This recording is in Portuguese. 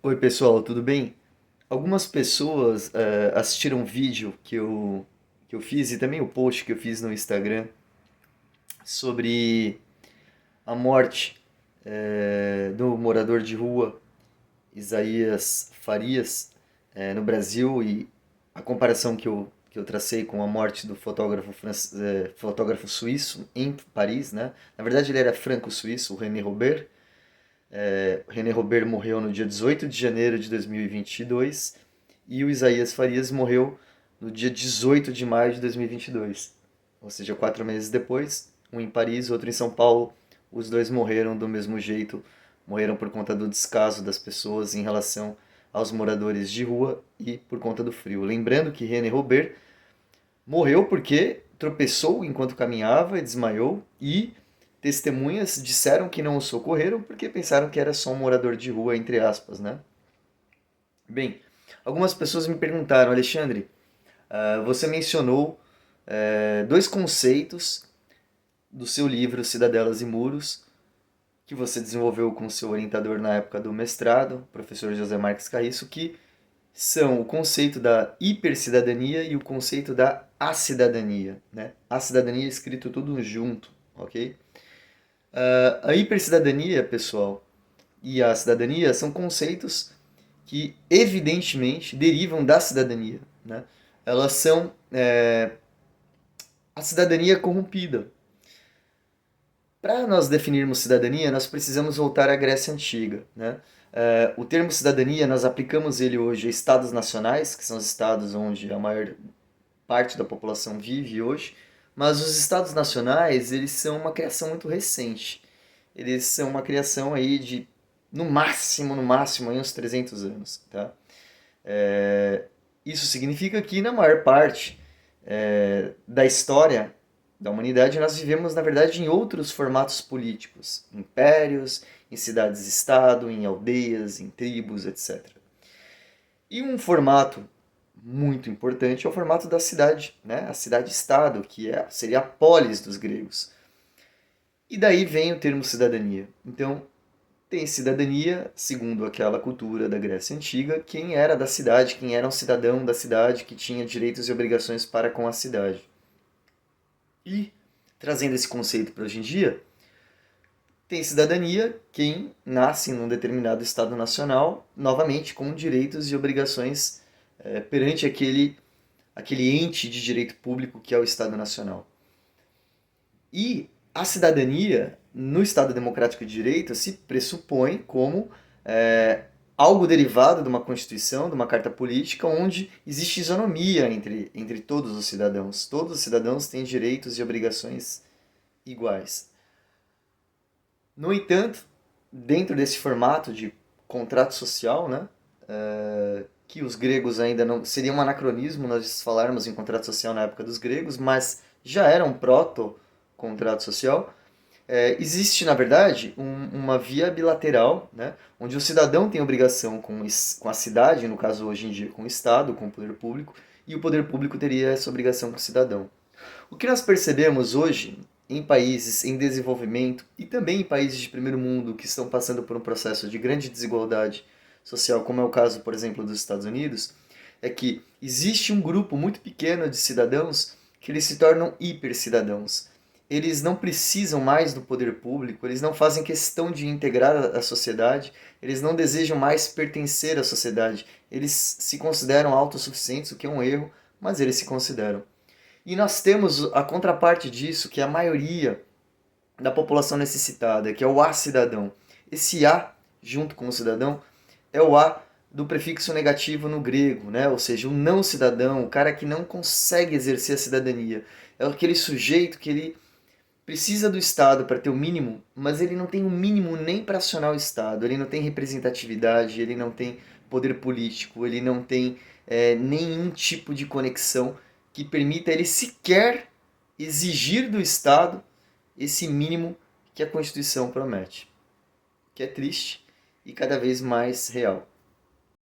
Oi pessoal, tudo bem? Algumas pessoas assistiram um vídeo que eu fiz e também o post que eu fiz no Instagram sobre a morte do morador de rua Isaías Farias no Brasil e a comparação que eu tracei com a morte do fotógrafo suíço em Paris, né? Na verdade ele era franco-suíço, o René Robert. René Robert morreu no dia 18 de janeiro de 2022 e o Isaías Farias morreu no dia 18 de maio de 2022. Ou seja, 4 meses depois, um em Paris, outro em São Paulo. Os dois morreram do mesmo jeito, morreram por conta do descaso das pessoas em relação aos moradores de rua e por conta do frio. Lembrando que René Robert morreu porque tropeçou enquanto caminhava e desmaiou, e testemunhas disseram que não o socorreram porque pensaram que era só um morador de rua, entre aspas, né? Bem, algumas pessoas me perguntaram, Alexandre, você mencionou dois conceitos do seu livro Cidadelas e Muros, que você desenvolveu com seu orientador na época do mestrado, professor José Marques Carriço, que são o conceito da hipercidadania e o conceito da acidadania, né? A cidadania é escrito tudo junto, ok? A hipercidadania, pessoal, e a cidadania são conceitos que evidentemente derivam da cidadania, né? Elas são a cidadania corrompida. Para nós definirmos cidadania, nós precisamos voltar à Grécia Antiga, né? O termo cidadania, nós aplicamos ele hoje a estados nacionais, que são os estados onde a maior parte da população vive hoje, mas os estados nacionais, eles são uma criação muito recente. Eles são uma criação aí de, no máximo, aí uns 300 anos, tá? Isso significa que na maior parte da história da humanidade nós vivemos, na verdade, em outros formatos políticos, impérios, em cidades-estado, em aldeias, em tribos, etc. E um formato muito importante é o formato da cidade, né? A cidade-estado, que seria a polis dos gregos. E daí vem o termo cidadania. Então, tem cidadania, segundo aquela cultura da Grécia Antiga, quem era da cidade, quem era um cidadão da cidade, que tinha direitos e obrigações para com a cidade. E, trazendo esse conceito para hoje em dia, tem cidadania quem nasce em um determinado Estado nacional, novamente com direitos e obrigações perante aquele ente de direito público que é o Estado Nacional. E a cidadania, no Estado Democrático de Direito, se pressupõe como algo derivado de uma Constituição, de uma Carta Política, onde existe isonomia entre todos os cidadãos. Todos os cidadãos têm direitos e obrigações iguais. No entanto, dentro desse formato de contrato social, né, que os gregos ainda não... Seria um anacronismo nós falarmos em contrato social na época dos gregos, mas já era um proto-contrato social. Existe, na verdade, uma via bilateral, né, onde o cidadão tem obrigação com a cidade, no caso hoje em dia com o Estado, com o poder público, e o poder público teria essa obrigação com o cidadão. O que nós percebemos hoje em países em desenvolvimento e também em países de primeiro mundo que estão passando por um processo de grande desigualdade social, como é o caso, por exemplo, dos Estados Unidos, é que existe um grupo muito pequeno de cidadãos que eles se tornam hipercidadãos. Eles não precisam mais do poder público, eles não fazem questão de integrar a sociedade, eles não desejam mais pertencer à sociedade, eles se consideram autossuficientes, o que é um erro, mas eles se consideram. E nós temos a contraparte disso, que é a maioria da população necessitada, que é o A-cidadão. Esse A, junto com o cidadão, é o A do prefixo negativo no grego, né? Ou seja, o não cidadão, o cara que não consegue exercer a cidadania. É aquele sujeito que ele precisa do Estado para ter o mínimo, mas ele não tem o mínimo nem para acionar o Estado, ele não tem representatividade, ele não tem poder político, ele não tem nenhum tipo de conexão que permita ele sequer exigir do Estado esse mínimo que a Constituição promete, que é triste e cada vez mais real.